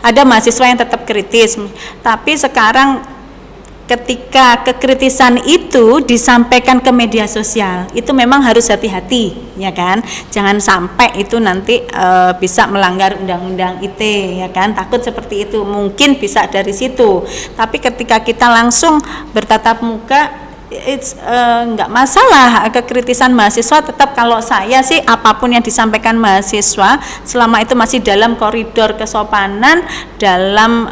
ada mahasiswa yang tetap kritis, tapi sekarang ketika kekritisan itu disampaikan ke media sosial, itu memang harus hati-hati, ya kan? Jangan sampai itu nanti bisa melanggar undang-undang ITE, ya kan? Takut seperti itu, mungkin bisa dari situ. Tapi ketika kita langsung bertatap muka, nggak masalah kekritisan mahasiswa. Tetap kalau saya sih apapun yang disampaikan mahasiswa, selama itu masih dalam koridor kesopanan, dalam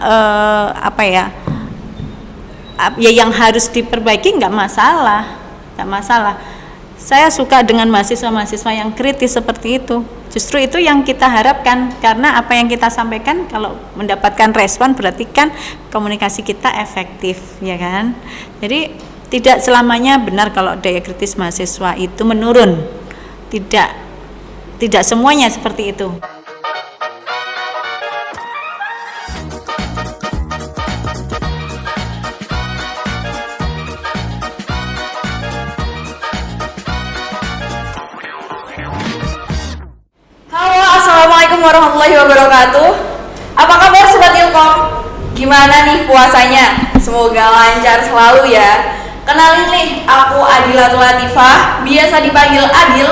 ya yang harus diperbaiki, nggak masalah. Saya suka dengan mahasiswa-mahasiswa yang kritis seperti itu. Justru itu yang kita harapkan, karena apa yang kita sampaikan kalau mendapatkan respon berarti kan komunikasi kita efektif, ya kan? Jadi tidak selamanya benar kalau daya kritis mahasiswa itu menurun. Tidak semuanya seperti itu. Assalamualaikum warahmatullahi wabarakatuh. Apa kabar Sobat Ilkom? Gimana nih puasanya? Semoga lancar selalu ya. Kenalin nih, aku Adilatul Latifah, biasa dipanggil Adil.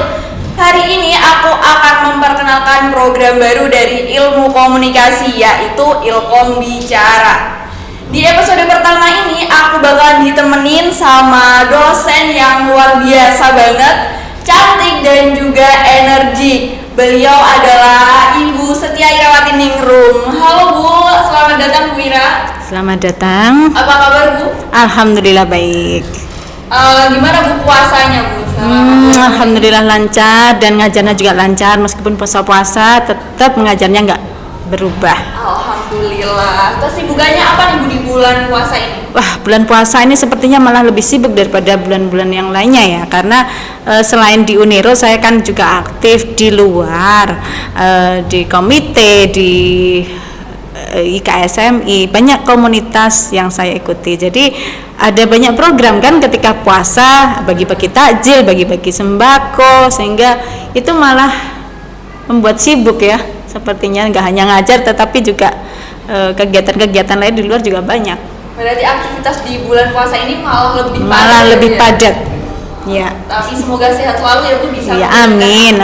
Hari ini aku akan memperkenalkan program baru dari Ilmu Komunikasi, yaitu Ilkom Bicara. Di episode pertama ini aku bakalan ditemenin sama dosen yang luar biasa banget, cantik dan juga energi. Beliau adalah Ibu Setia Irawati Ningrum. Halo Bu, selamat datang Bu Ira. Selamat datang. Apa kabar Bu? Alhamdulillah baik. Gimana Bu puasanya Bu? Alhamdulillah lancar, dan ngajarnya juga lancar. Meskipun puasa tetap mengajarnya nggak berubah. Alhamdulillah. Kesibukannya apa nih Bu di bulan puasa ini? Wah, bulan puasa ini sepertinya malah lebih sibuk daripada bulan-bulan yang lainnya ya, karena selain di Uniro saya kan juga aktif di luar, di komite, di IKSMI, banyak komunitas yang saya ikuti. Jadi ada banyak program kan ketika puasa, bagi-bagi takjil, bagi-bagi sembako, sehingga itu malah membuat sibuk ya. Sepertinya nggak hanya ngajar, tetapi juga kegiatan-kegiatan lain di luar juga banyak. Berarti aktivitas di bulan puasa ini malah lebih padat. Ya. Tapi semoga sehat selalu ya Bu, bisa. Ya, amin.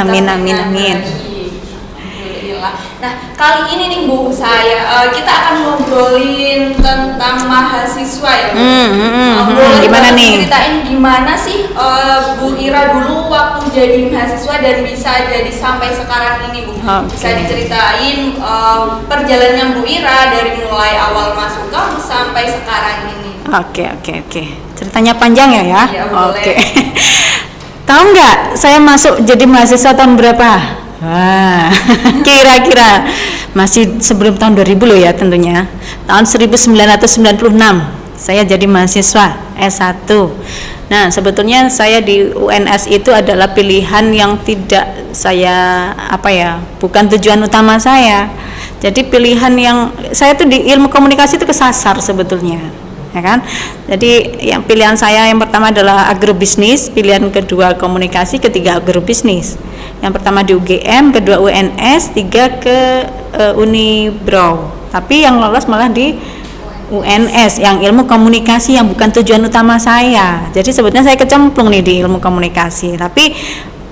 Nah, kali ini nih Bu, kita akan ngobrolin tentang mahasiswa ya Bu. Gimana nih? Ceritain gimana sih Bu Ira dulu waktu jadi mahasiswa dan bisa jadi sampai sekarang ini Bu. Bisa diceritain perjalanan Bu Ira dari mulai awal masuk kampus sampai sekarang ini. Oke. Ceritanya panjang ya? Iya, boleh. Oke. Tahu nggak saya masuk jadi mahasiswa tahun berapa? Wah, kira-kira masih sebelum tahun 2000 loh ya tentunya. Tahun 1996 saya jadi mahasiswa S1. Nah, sebetulnya saya di UNS itu adalah pilihan yang tidak saya bukan tujuan utama saya. Jadi pilihan yang saya tuh di ilmu komunikasi itu kesasar sebetulnya. Ya kan? Jadi yang pilihan saya yang pertama adalah agrobisnis, pilihan kedua komunikasi, ketiga agrobisnis. Yang pertama di UGM, kedua UNS, tiga ke Unibrow. Tapi yang lolos malah di UNS yang ilmu komunikasi yang bukan tujuan utama saya. Jadi sebetulnya saya kecemplung nih di ilmu komunikasi, tapi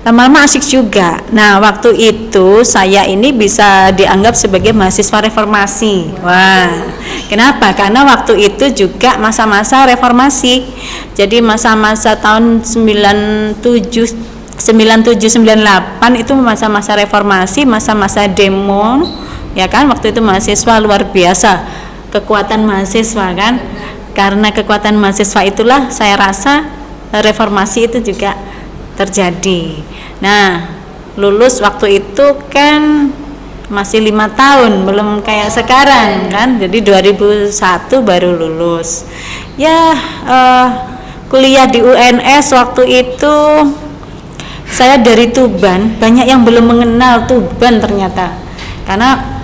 lama-lama asik juga. Nah, waktu itu saya ini bisa dianggap sebagai mahasiswa reformasi. Wah, kenapa? Karena waktu itu juga masa-masa reformasi. Jadi masa-masa tahun 97-98 itu masa-masa reformasi, masa-masa demo, ya kan? Waktu itu mahasiswa luar biasa, kekuatan mahasiswa kan? Karena kekuatan mahasiswa itulah saya rasa reformasi itu juga terjadi. Nah, lulus waktu itu kan masih 5 tahun, belum kayak sekarang kan. Jadi 2001 baru lulus. Ya, kuliah di UNS waktu itu saya dari Tuban, banyak yang belum mengenal Tuban ternyata. Karena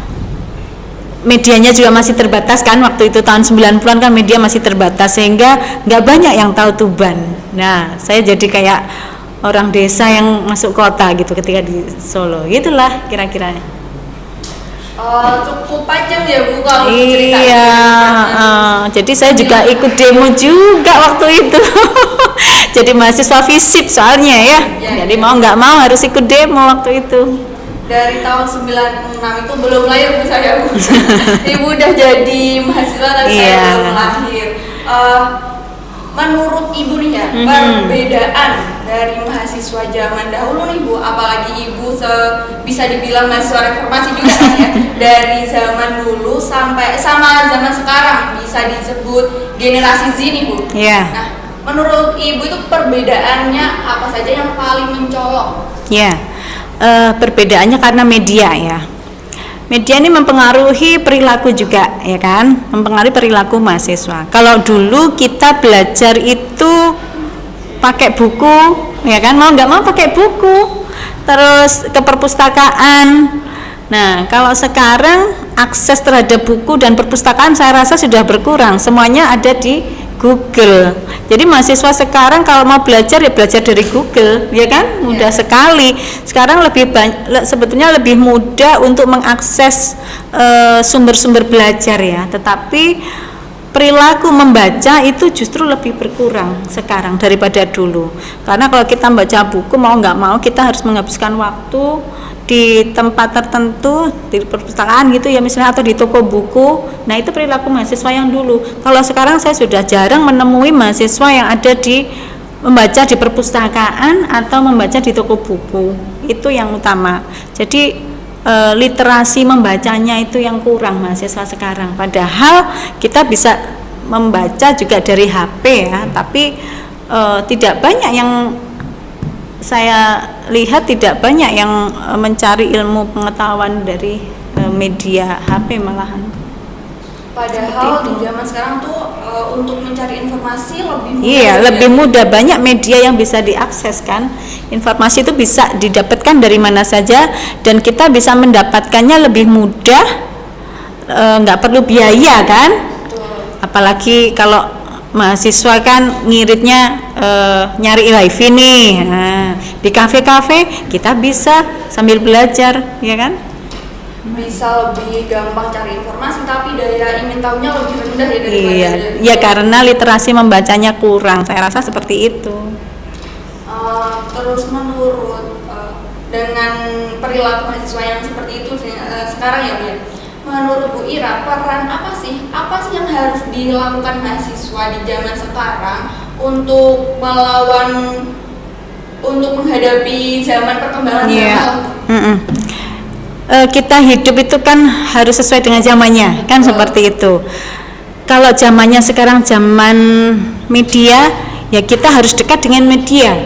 medianya juga masih terbatas kan, waktu itu tahun 90-an kan media masih terbatas, sehingga nggak banyak yang tahu Tuban. Nah, saya jadi kayak orang desa yang masuk kota gitu ketika di Solo, gitulah kira-kira. Cukup panjang ya Bu kalau Iya, ceritanya. jadi saya juga ikut demo juga waktu itu. Jadi mahasiswa FISIP soalnya ya. Iya, Jadi iya. mau nggak mau harus ikut demo waktu itu. Dari tahun 96 itu belum lahir Bu saya Bu. Ibu udah jadi mahasiswa tapi saya Iya. belum lahir. Menurut Ibu nih ya, Mhm. perbedaan dari mahasiswa zaman dahulu nih Bu, apalagi Ibu bisa dibilang mahasiswa reformasi juga kan ya, dari zaman dulu sampai sama zaman sekarang bisa disebut generasi Z nih Bu. Iya. Nah, menurut Ibu itu perbedaannya apa saja yang paling mencolok? Ya, perbedaannya karena media ya. Media ini mempengaruhi perilaku juga, ya kan? Mempengaruhi perilaku mahasiswa. Kalau dulu kita belajar itu pakai buku, ya kan? Mau nggak mau pakai buku. Terus ke perpustakaan. Nah, kalau sekarang akses terhadap buku dan perpustakaan saya rasa sudah berkurang. Semuanya ada di Google. Jadi mahasiswa sekarang kalau mau belajar ya belajar dari Google, ya kan? Mudah sekali. Sekarang lebih sebetulnya lebih mudah untuk mengakses sumber-sumber belajar ya. Tetapi perilaku membaca itu justru lebih berkurang sekarang daripada dulu. Karena kalau kita membaca buku mau nggak mau kita harus menghabiskan waktu di tempat tertentu di perpustakaan gitu ya misalnya atau di toko buku. Nah itu perilaku mahasiswa yang dulu. Kalau sekarang saya sudah jarang menemui mahasiswa yang ada di membaca di perpustakaan atau membaca di toko buku. Itu yang utama. Jadi literasi membacanya itu yang kurang mahasiswa sekarang. Padahal kita bisa membaca juga dari HP ya, tapi tidak banyak yang saya lihat tidak banyak yang mencari ilmu pengetahuan dari media HP malahan. Padahal di zaman sekarang tuh untuk mencari informasi lebih mudah. Iya, lebih mudah, banyak media yang bisa diakses kan. Informasi itu bisa didapatkan dari mana saja dan kita bisa mendapatkannya lebih mudah, nggak perlu biaya kan. Betul. Apalagi kalau mahasiswa kan ngiritnya nyari wifi nih. Nah, di kafe-kafe kita bisa sambil belajar, ya kan? Bisa lebih gampang cari informasi tapi daya ingin tahunya lebih rendah ya daripada Iya, ya karena literasi membacanya kurang. Saya rasa seperti itu. Terus menurut dengan perilaku mahasiswa yang seperti itu sekarang ya Bu ya, menurut Bu Ira peran apa sih yang harus dilakukan mahasiswa di zaman sekarang untuk menghadapi zaman perkembangan Iya. zaman? Kita hidup itu kan harus sesuai dengan zamannya kan seperti itu. Kalau zamannya sekarang zaman media ya kita harus dekat dengan media.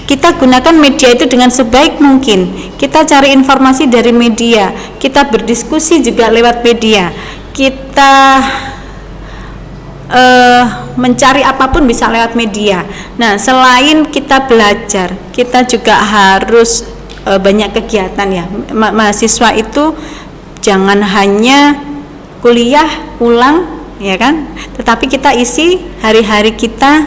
Kita gunakan media itu dengan sebaik mungkin. Kita cari informasi dari media, kita berdiskusi juga lewat media, kita mencari apapun bisa lewat media. Nah selain kita belajar kita juga harus banyak kegiatan ya. Mahasiswa itu jangan hanya kuliah pulang ya kan, tetapi kita isi hari-hari kita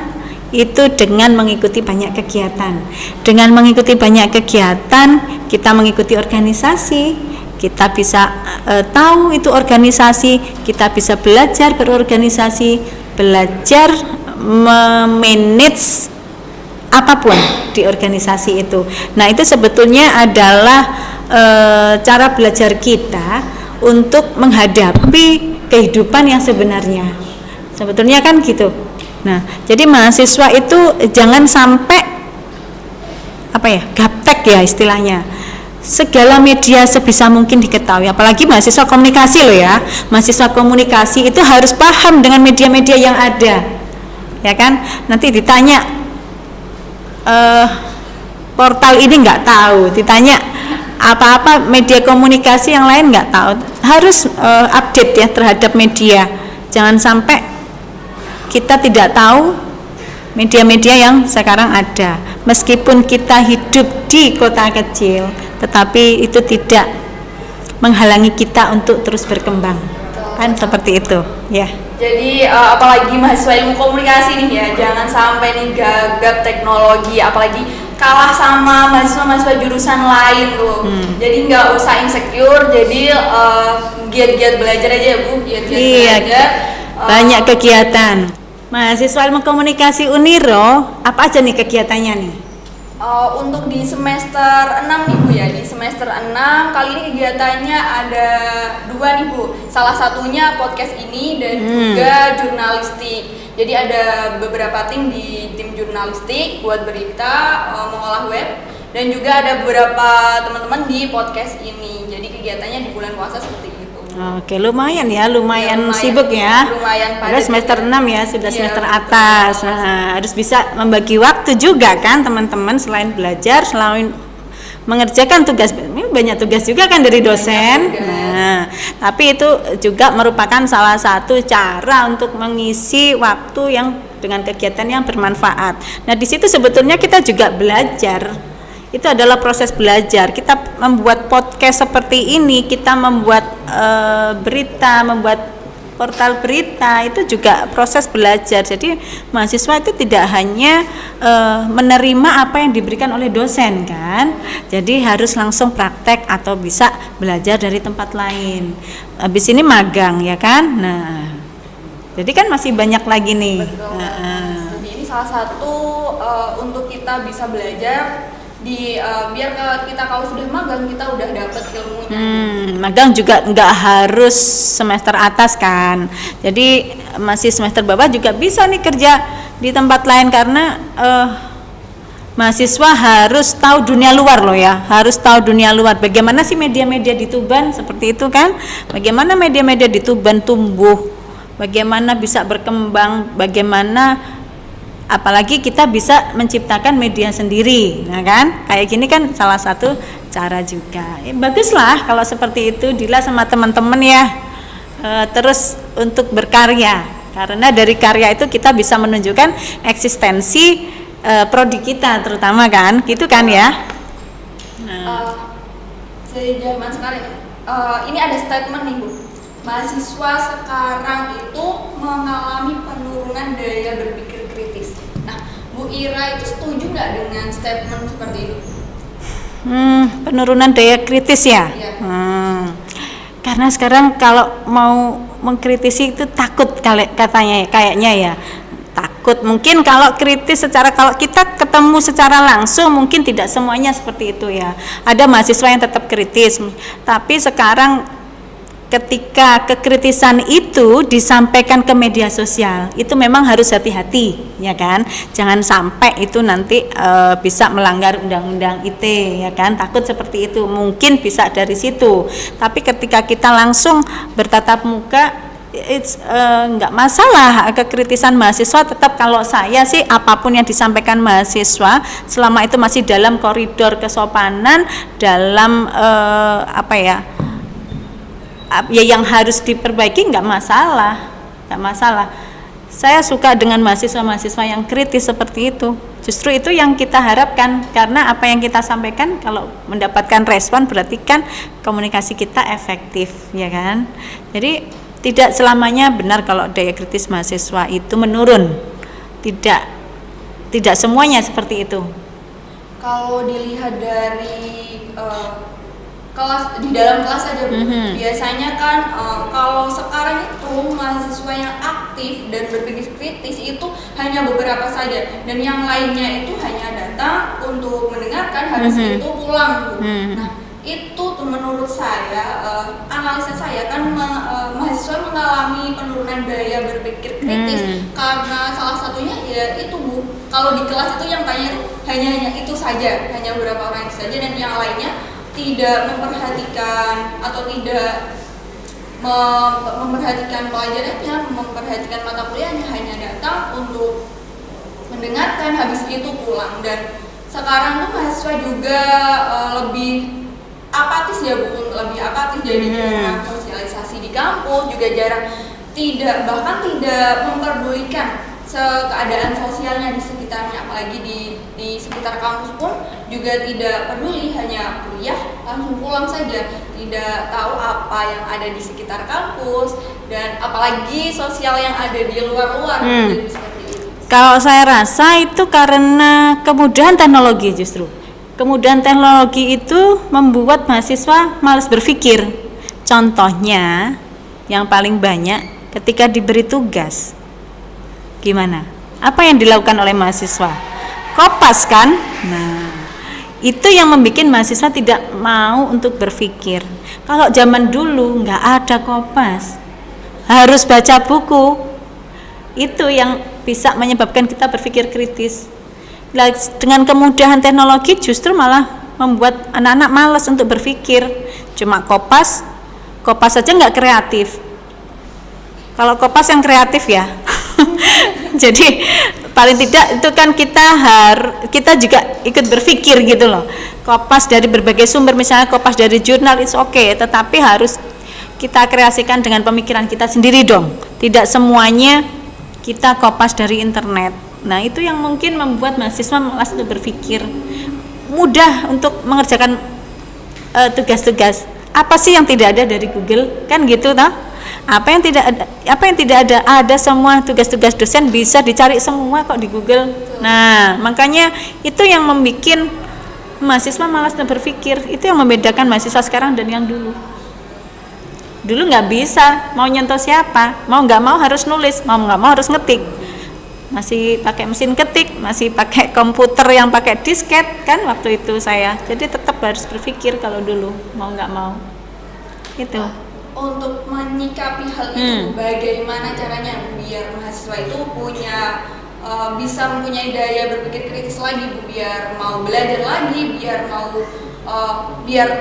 itu dengan mengikuti banyak kegiatan. Dengan mengikuti banyak kegiatan kita mengikuti organisasi, kita bisa tahu itu organisasi, kita bisa belajar berorganisasi, belajar memanage apapun di organisasi itu. Nah itu sebetulnya adalah cara belajar kita untuk menghadapi kehidupan yang sebenarnya. Sebetulnya kan gitu. Nah jadi mahasiswa itu jangan sampai gaptek ya istilahnya. Segala media sebisa mungkin diketahui. Apalagi mahasiswa komunikasi loh ya. Mahasiswa komunikasi itu harus paham dengan media-media yang ada. Ya kan? Nanti ditanya portal ini nggak tahu, ditanya apa-apa media komunikasi yang lain nggak tahu, harus update ya terhadap media. Jangan sampai kita tidak tahu media-media yang sekarang ada, meskipun kita hidup di kota kecil, tetapi itu tidak menghalangi kita untuk terus berkembang. Kan seperti itu ya. Jadi apalagi mahasiswa ilmu komunikasi nih ya, jangan sampai nih gagap teknologi, apalagi kalah sama mahasiswa-mahasiswa jurusan lain tuh. Jadi nggak usah insecure, jadi giat-giat belajar aja ya Bu, giat-giat belajar. Banyak kegiatan. Mahasiswa Ilmu Komunikasi Uniro, apa aja nih kegiatannya nih? Untuk di semester 6 nih Bu ya, di semester 6 kali ini kegiatannya ada 2 nih Bu. Salah satunya podcast ini dan juga jurnalistik. Jadi ada beberapa tim di tim jurnalistik buat berita, mengolah web, dan juga ada beberapa teman-teman di podcast ini. Jadi kegiatannya di bulan puasa seperti itu. Oke, lumayan ya, lumayan sibuk ya. Lumayan Udah semester 6 ya, sudah Iya, semester betul. atas. Nah, harus bisa membagi waktu juga kan teman-teman, selain belajar, selain mengerjakan tugas. Ini banyak tugas juga kan dari dosen. tugas. Nah, tapi itu juga merupakan salah satu cara untuk mengisi waktu yang dengan kegiatan yang bermanfaat. Nah, di situ sebetulnya kita juga belajar. Itu adalah proses belajar. Kita membuat podcast seperti ini, kita membuat berita, membuat portal berita, itu juga proses belajar. Jadi mahasiswa itu tidak hanya menerima apa yang diberikan oleh dosen kan, jadi harus langsung praktek atau bisa belajar dari tempat lain. Habis ini magang ya kan. Nah, jadi kan masih banyak lagi nih. Betul. Jadi ini salah satu untuk kita bisa belajar biar kita kalau sudah magang kita udah dapet ilmunya. Magang juga nggak harus semester atas kan, jadi masih semester bawah juga bisa nih kerja di tempat lain karena mahasiswa harus tahu dunia luar loh ya, harus tahu dunia luar. Bagaimana sih media-media di Tuban seperti itu kan? Bagaimana media-media di Tuban tumbuh? Bagaimana bisa berkembang? Bagaimana apalagi kita bisa menciptakan media sendiri, nah kan? Kayak gini kan salah satu cara juga. Baguslah kalau seperti itu, Dila sama teman-teman ya. Terus untuk berkarya, karena dari karya itu kita bisa menunjukkan eksistensi prodi kita terutama kan, gitu kan ya. Zaman sekarang ini ada statement nih Bu, mahasiswa sekarang itu mengalami penurunan daya berpikir kritis. Nah, Bu Ira itu setuju nggak dengan statement seperti itu? Penurunan daya kritis ya. Iya. Karena sekarang kalau mau mengkritisi itu takut katanya, kayaknya ya. Takut. Mungkin kalau kritis kalau kita ketemu secara langsung mungkin tidak semuanya seperti itu ya. Ada mahasiswa yang tetap kritis, tapi sekarang ketika kekritisan itu disampaikan ke media sosial, itu memang harus hati-hati ya kan. Jangan sampai itu nanti bisa melanggar undang-undang ITE ya kan. Takut seperti itu, mungkin bisa dari situ. Tapi ketika kita langsung bertatap muka, nggak masalah kekritisan mahasiswa. Tetap kalau saya sih apapun yang disampaikan mahasiswa selama itu masih dalam koridor kesopanan, dalam ya yang harus diperbaiki, nggak masalah. Saya suka dengan mahasiswa-mahasiswa yang kritis seperti itu. Justru itu yang kita harapkan, karena apa yang kita sampaikan kalau mendapatkan respon berarti kan komunikasi kita efektif ya kan. Jadi tidak selamanya benar kalau daya kritis mahasiswa itu menurun. Tidak semuanya seperti itu. Kalau dilihat dari kelas, di dalam kelas aja Bu, biasanya kan kalau sekarang itu mahasiswa yang aktif dan berpikir kritis itu hanya beberapa saja, dan yang lainnya itu hanya datang untuk mendengarkan, habis itu pulang Bu. Nah itu tuh menurut saya, analisa saya kan mahasiswa mengalami penurunan daya berpikir kritis karena salah satunya ya itu Bu, kalau di kelas itu yang tanya hanya itu saja, hanya beberapa orang itu saja, dan yang lainnya tidak memperhatikan atau tidak memperhatikan pelajarannya, memperhatikan mata kuliahnya, hanya datang untuk mendengarkan habis itu pulang. Dan sekarang tuh mahasiswa juga lebih apatis ya Bu, lebih apatis jadinya. Sosialisasi di kampus juga jarang, bahkan tidak memperdulikan keadaan sosialnya di sekitarnya, apalagi di sekitar kampus pun juga tidak peduli, hanya kuliah langsung pulang saja, tidak tahu apa yang ada di sekitar kampus dan apalagi sosial yang ada di luar-luar. Jadi seperti itu. Kalau saya rasa itu karena kemudahan teknologi justru. Kemudahan teknologi itu membuat mahasiswa malas berpikir. Contohnya yang paling banyak ketika diberi tugas. Gimana? Apa yang dilakukan oleh mahasiswa? Kopas kan? Nah, itu yang membuat mahasiswa tidak mau untuk berpikir. Kalau zaman dulu nggak ada kopas, harus baca buku. Itu yang bisa menyebabkan kita berpikir kritis. Nah, dengan kemudahan teknologi justru malah membuat anak-anak malas untuk berpikir. Cuma kopas saja nggak kreatif. Kalau kopas yang kreatif ya. Jadi paling tidak itu kan kita juga ikut berpikir gitu loh. Kopas dari berbagai sumber, misalnya kopas dari jurnal itu oke, tetapi harus kita kreasikan dengan pemikiran kita sendiri dong. Tidak semuanya kita kopas dari internet. Nah, itu yang mungkin membuat mahasiswa malas untuk berpikir. Mudah untuk mengerjakan tugas-tugas. Apa sih yang tidak ada dari Google? Kan gitu toh? Apa yang tidak ada semua tugas-tugas dosen bisa dicari semua kok di Google. Nah, makanya itu yang membuat mahasiswa malas untuk berpikir. Itu yang membedakan mahasiswa sekarang dan yang dulu. Dulu nggak bisa, mau nyentuh siapa, mau nggak mau harus nulis, mau nggak mau harus ngetik. Masih pakai mesin ketik, masih pakai komputer yang pakai disket kan waktu itu saya. Jadi tetap harus berpikir kalau dulu, mau nggak mau. Itu. Untuk menyikapi hal itu, bagaimana caranya biar mahasiswa itu bisa mempunyai daya berpikir kritis lagi, biar mau belajar lagi, biar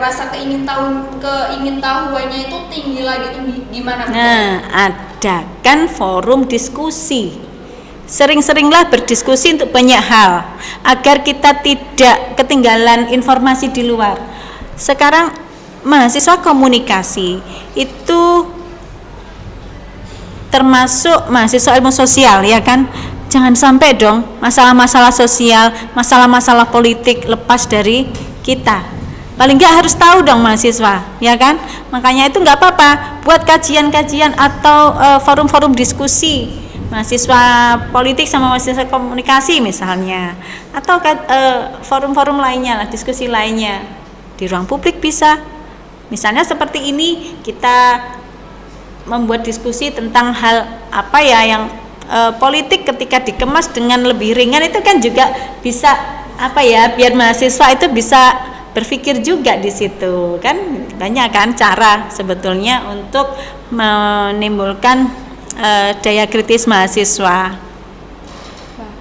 rasa keingintahuannya itu tinggi lagi, itu gimana? Nah, adakan forum diskusi. Sering-seringlah berdiskusi untuk banyak hal agar kita tidak ketinggalan informasi di luar. Sekarang mahasiswa komunikasi itu termasuk mahasiswa ilmu sosial ya kan. Jangan sampai dong masalah-masalah sosial, masalah-masalah politik lepas dari kita. Paling nggak harus tahu dong mahasiswa, ya kan? Makanya itu nggak apa-apa buat kajian-kajian atau forum-forum diskusi mahasiswa politik sama mahasiswa komunikasi misalnya, atau forum-forum lainnya lah, diskusi lainnya di ruang publik bisa. Misalnya seperti ini kita membuat diskusi tentang hal apa ya yang politik ketika dikemas dengan lebih ringan, itu kan juga bisa apa ya, biar mahasiswa itu bisa berpikir juga di situ kan. Banyak kan cara sebetulnya untuk menimbulkan daya kritis mahasiswa.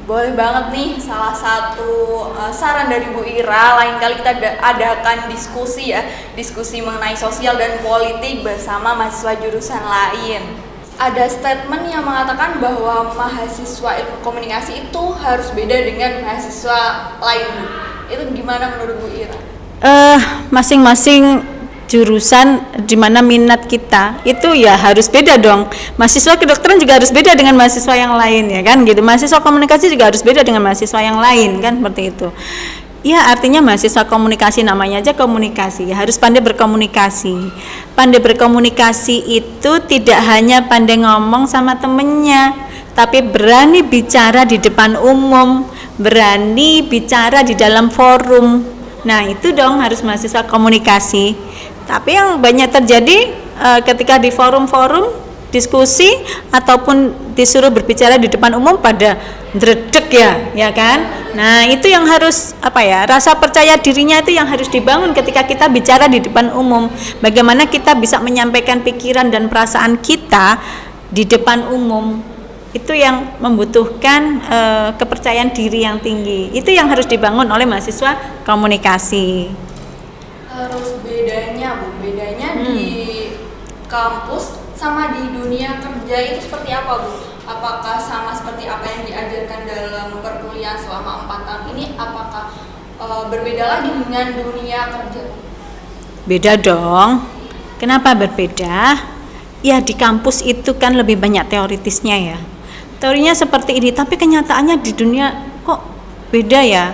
Boleh banget nih, salah satu saran dari Bu Ira, lain kali kita adakan diskusi mengenai sosial dan politik bersama mahasiswa jurusan lain. Ada statement yang mengatakan bahwa mahasiswa ilmu komunikasi itu harus beda dengan mahasiswa lain. Itu gimana menurut Bu Ira? Masing-masing jurusan di mana minat kita itu ya harus beda dong. Mahasiswa kedokteran juga harus beda dengan mahasiswa yang lain ya kan gitu. Mahasiswa komunikasi juga harus beda dengan mahasiswa yang lain kan, seperti itu. Ya artinya mahasiswa komunikasi, namanya aja komunikasi ya, harus pandai berkomunikasi. Pandai berkomunikasi itu tidak hanya pandai ngomong sama temennya, tapi berani bicara di depan umum, berani bicara di dalam forum. Nah itu dong harus mahasiswa komunikasi. Tapi yang banyak terjadi ketika di forum-forum diskusi ataupun disuruh berbicara di depan umum pada dredeg ya kan. Nah itu yang harus rasa percaya dirinya itu yang harus dibangun ketika kita bicara di depan umum. Bagaimana kita bisa menyampaikan pikiran dan perasaan kita di depan umum, itu yang membutuhkan kepercayaan diri yang tinggi. Itu yang harus dibangun oleh mahasiswa komunikasi. Terus bedanya di kampus sama di dunia kerja itu seperti apa Bu? Apakah sama seperti apa yang diajarkan dalam perkuliahan selama 4 tahun ini? Apakah berbeda lagi dengan dunia kerja? Beda dong. Kenapa berbeda? Ya di kampus itu kan lebih banyak teoritisnya ya. Teorinya seperti ini, tapi kenyataannya di dunia kok beda ya.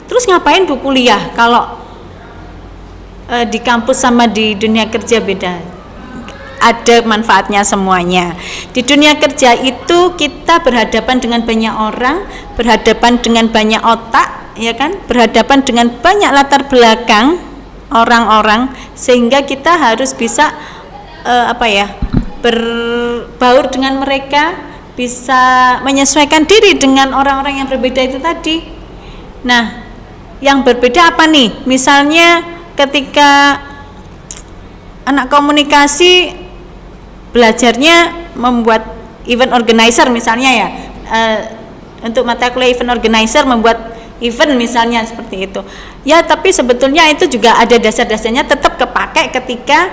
Terus ngapain Bu kuliah kalau di kampus sama di dunia kerja beda? Ada manfaatnya semuanya. Di dunia kerja itu kita berhadapan dengan banyak orang, berhadapan dengan banyak otak, ya kan, berhadapan dengan banyak latar belakang orang-orang, sehingga kita harus bisa berbaur dengan mereka, bisa menyesuaikan diri dengan orang-orang yang berbeda itu tadi. Nah, yang berbeda apa nih? Misalnya ketika anak komunikasi belajarnya membuat event organizer misalnya ya, untuk mata kuliah event organizer membuat event misalnya seperti itu ya, tapi sebetulnya itu juga ada dasar-dasarnya tetap kepakai ketika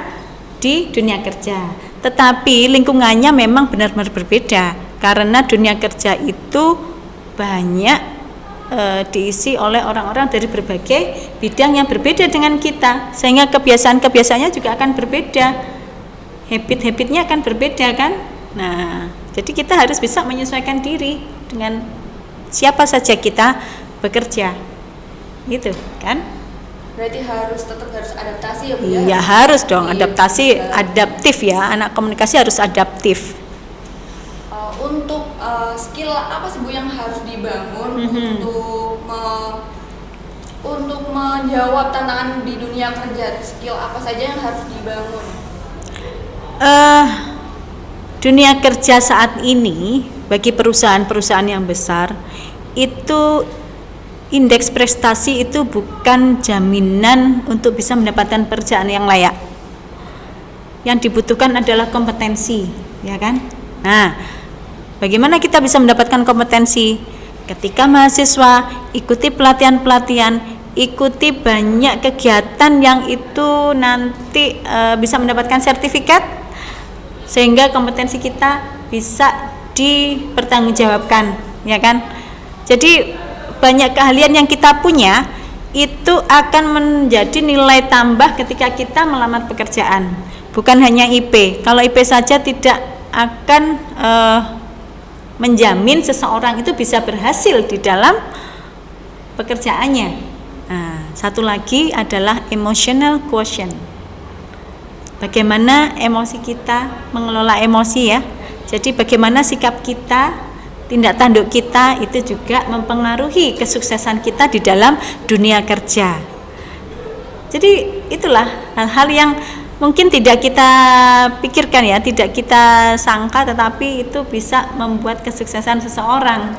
di dunia kerja, tetapi lingkungannya memang benar-benar berbeda karena dunia kerja itu banyak diisi oleh orang-orang dari berbagai bidang yang berbeda dengan kita, sehingga kebiasaan-kebiasaannya juga akan berbeda, habit-habitnya akan berbeda kan. Nah, jadi kita harus bisa menyesuaikan diri dengan siapa saja kita bekerja, gitu kan? Berarti tetap harus adaptasi ya Bu ya? Iya harus dong, adaptif ya, anak komunikasi harus adaptif. Untuk skill apa sih Bu yang harus dibangun untuk menjawab tantangan di dunia kerja? Skill apa saja yang harus dibangun? Dunia kerja saat ini bagi perusahaan-perusahaan yang besar itu indeks prestasi itu bukan jaminan untuk bisa mendapatkan pekerjaan yang layak. Yang dibutuhkan adalah kompetensi, ya kan? Nah, bagaimana kita bisa mendapatkan kompetensi? Ketika mahasiswa ikuti pelatihan-pelatihan, ikuti banyak kegiatan yang itu nanti bisa mendapatkan sertifikat, sehingga kompetensi kita bisa dipertanggungjawabkan, ya kan? Jadi banyak keahlian yang kita punya itu akan menjadi nilai tambah ketika kita melamar pekerjaan, bukan hanya IP. Kalau IP saja tidak akan menjamin seseorang itu bisa berhasil di dalam pekerjaannya. Nah, satu lagi adalah emotional quotient. Bagaimana emosi kita, mengelola emosi ya. Jadi bagaimana sikap kita, tindak tanduk kita itu juga mempengaruhi kesuksesan kita di dalam dunia kerja. Jadi itulah hal-hal yang mungkin tidak kita pikirkan ya, tidak kita sangka, tetapi itu bisa membuat kesuksesan seseorang.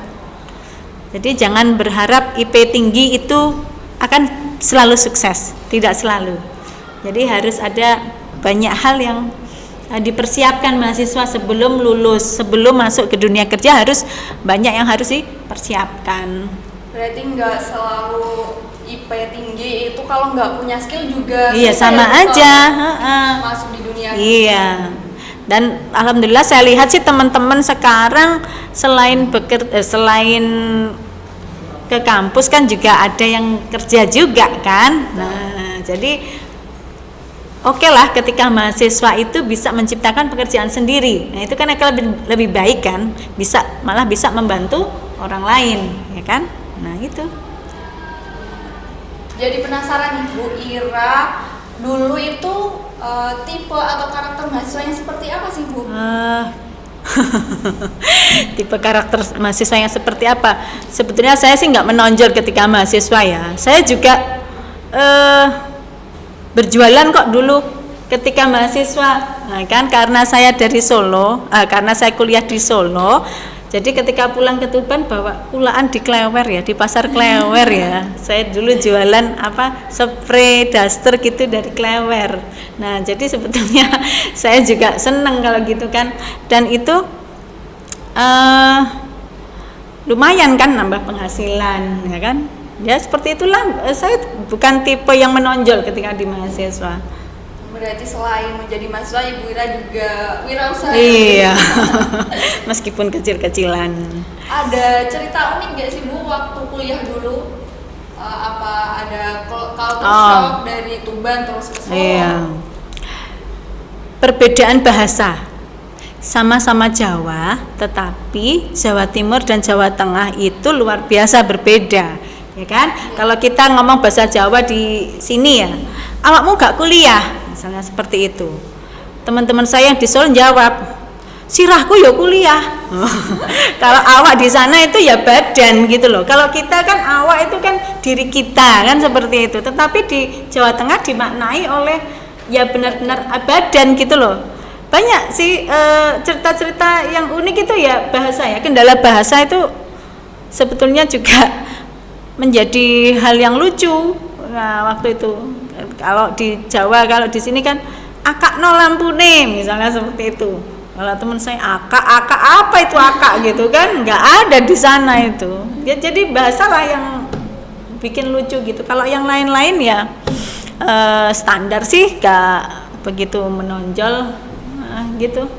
Jadi jangan berharap IP tinggi itu akan selalu sukses, tidak selalu. Jadi harus ada banyak hal yang dipersiapkan mahasiswa sebelum lulus, sebelum masuk ke dunia kerja, harus banyak yang harus dipersiapkan. Berarti nggak selalu IP tinggi itu kalau nggak punya skill juga iya sama aja masuk di dunia kerja. Iya. Dan alhamdulillah saya lihat sih teman-teman sekarang selain ke kampus kan juga ada yang kerja juga kan. Nah, jadi oke lah ketika mahasiswa itu bisa menciptakan pekerjaan sendiri. Nah, itu kan akan lebih baik kan, malah bisa membantu orang lain, ya kan? Nah, itu. Jadi penasaran nih Bu Ira, dulu itu tipe atau karakter mahasiswanya seperti apa sih Bu? Tipe karakter mahasiswa yang seperti apa? Sebetulnya saya sih nggak menonjol ketika mahasiswa ya. Saya juga berjualan kok dulu ketika mahasiswa, nah, kan karena saya dari Solo, karena saya kuliah di Solo, jadi ketika pulang ke Tuban bawa pulaan di Klewer ya, di pasar Klewer ya. Saya dulu jualan spray daster gitu dari Klewer. Nah, jadi sebetulnya saya juga senang kalau gitu kan, dan itu lumayan kan nambah penghasilan, ya kan? Ya seperti itulah, saya bukan tipe yang menonjol ketika di mahasiswa. Berarti selain menjadi mahasiswa, Ibu Ira juga wirausaha. Iya, meskipun kecil-kecilan. Ada cerita unik gak sih Bu waktu kuliah dulu? Apa ada culture shock dari Tuban terus ke Solo? Iya. Perbedaan bahasa, sama-sama Jawa, tetapi Jawa Timur dan Jawa Tengah itu luar biasa berbeda. Ya kan, kalau kita ngomong bahasa Jawa di sini ya, awakmu gak kuliah, misalnya seperti itu. Teman-teman saya yang di Solo jawab, sirahku ya kuliah. Kalau awak di sana itu ya badan gitu loh. Kalau kita kan awak itu kan diri kita kan seperti itu. Tetapi di Jawa Tengah dimaknai oleh ya benar-benar badan gitu loh. Banyak sih cerita-cerita yang unik itu ya bahasa ya. Kendala bahasa itu sebetulnya juga menjadi hal yang lucu. Nah, waktu itu kalau di Jawa, kalau di sini kan akak no lampune misalnya seperti itu. Kalau teman saya akak apa itu akak gitu kan, nggak ada di sana itu. Ya, jadi bahasa lah yang bikin lucu gitu. Kalau yang lain-lain ya standar sih, nggak begitu menonjol gitu.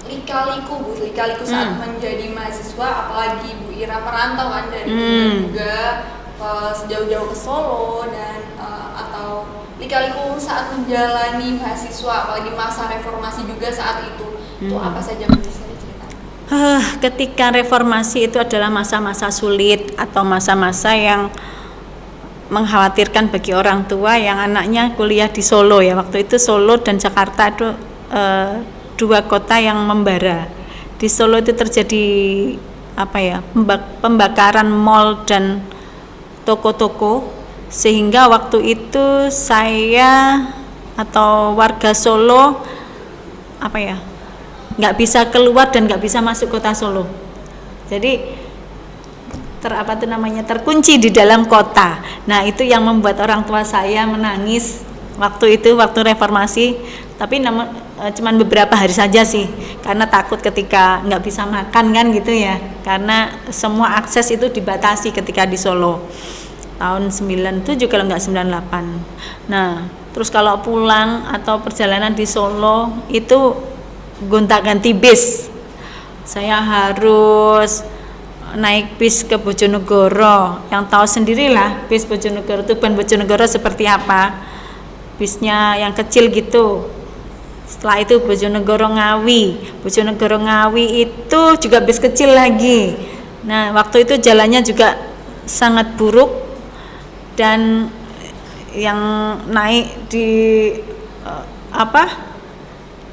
Lika-liku saat menjadi mahasiswa, apalagi Bu Ira perantau kan dari juga sejauh-jauh ke Solo dan atau lika-liku saat menjalani mahasiswa, apalagi masa reformasi juga saat itu apa saja bisa diceritakan? Ketika reformasi itu adalah masa-masa sulit atau masa-masa yang mengkhawatirkan bagi orang tua yang anaknya kuliah di Solo ya. Waktu itu Solo dan Jakarta itu dua kota yang membara. Di Solo itu terjadi pembakaran mal dan toko-toko, sehingga waktu itu saya atau warga Solo nggak bisa keluar dan nggak bisa masuk kota Solo. Jadi terkunci di dalam kota. Nah, itu yang membuat orang tua saya menangis waktu reformasi. Tapi cuman beberapa hari saja sih, karena takut ketika nggak bisa makan kan gitu ya, karena semua akses itu dibatasi ketika di Solo tahun 97 kalau nggak 98. Nah, terus kalau pulang atau perjalanan di Solo itu gonta-ganti bis. Saya harus naik bis ke Bojonegoro. Yang tahu sendirilah bis Bojonegoro, Tuban Bojonegoro seperti apa. Bisnya yang kecil gitu. Setelah itu Bojonegoro Ngawi itu juga bis kecil lagi. Nah, waktu itu jalannya juga sangat buruk, dan yang naik di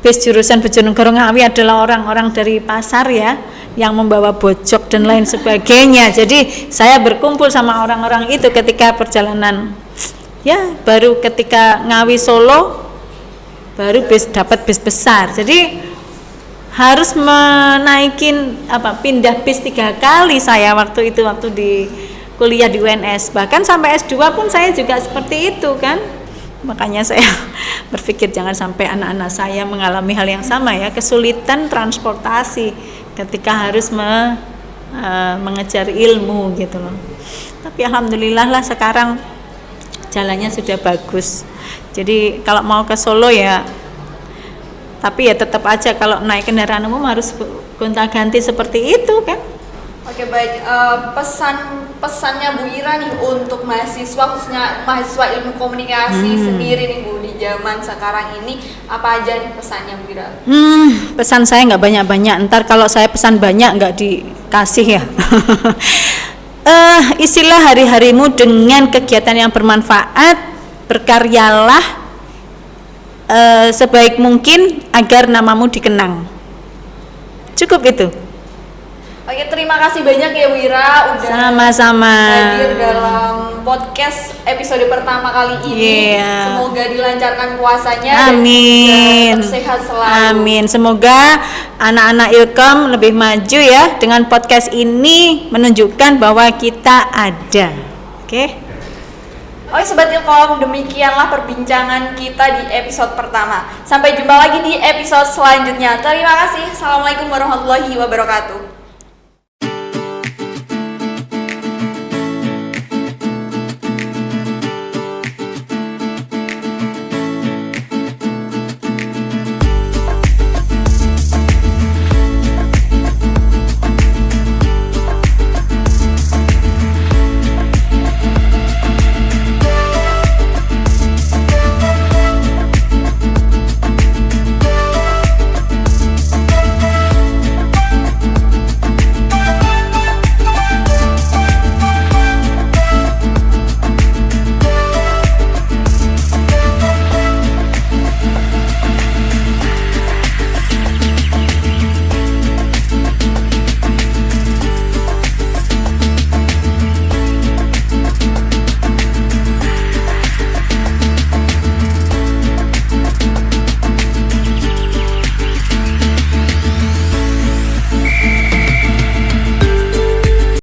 bis jurusan Bojonegoro Ngawi adalah orang-orang dari pasar ya, yang membawa bojok dan lain sebagainya. Jadi saya berkumpul sama orang-orang itu ketika perjalanan ya, baru ketika Ngawi Solo baru dapat bis besar. Jadi harus pindah bis 3 kali saya waktu di kuliah di UNS. Bahkan sampai S2 pun saya juga seperti itu kan. Makanya saya berpikir jangan sampai anak-anak saya mengalami hal yang sama ya, kesulitan transportasi ketika harus mengejar ilmu gitu loh. Tapi alhamdulillah lah sekarang jalannya sudah bagus. Jadi kalau mau ke Solo ya, tapi ya tetap aja kalau naik kendaraan umum harus gonta-ganti seperti itu kan. Oke, baik. Pesannya Bu Ira nih untuk mahasiswa, khususnya mahasiswa ilmu komunikasi sendiri nih Bu, di zaman sekarang ini, apa aja nih pesannya Bu Ira? Pesan saya nggak banyak-banyak, ntar kalau saya pesan banyak nggak dikasih ya. Isilah hari-harimu dengan kegiatan yang bermanfaat, berkaryalah sebaik mungkin agar namamu dikenang. Cukup itu. Oke, terima kasih banyak ya Bu Ira udah sama-sama hadir dalam podcast episode pertama kali ini. Semoga dilancarkan puasanya. Amin. Dan tetap sehat selalu. Amin. Semoga anak-anak Ilkom lebih maju ya, dengan podcast ini menunjukkan bahwa kita ada. Oke. Oke Sobat Ilkom, demikianlah perbincangan kita di episode pertama. Sampai jumpa lagi di episode selanjutnya. Terima kasih. Assalamualaikum warahmatullahi wabarakatuh.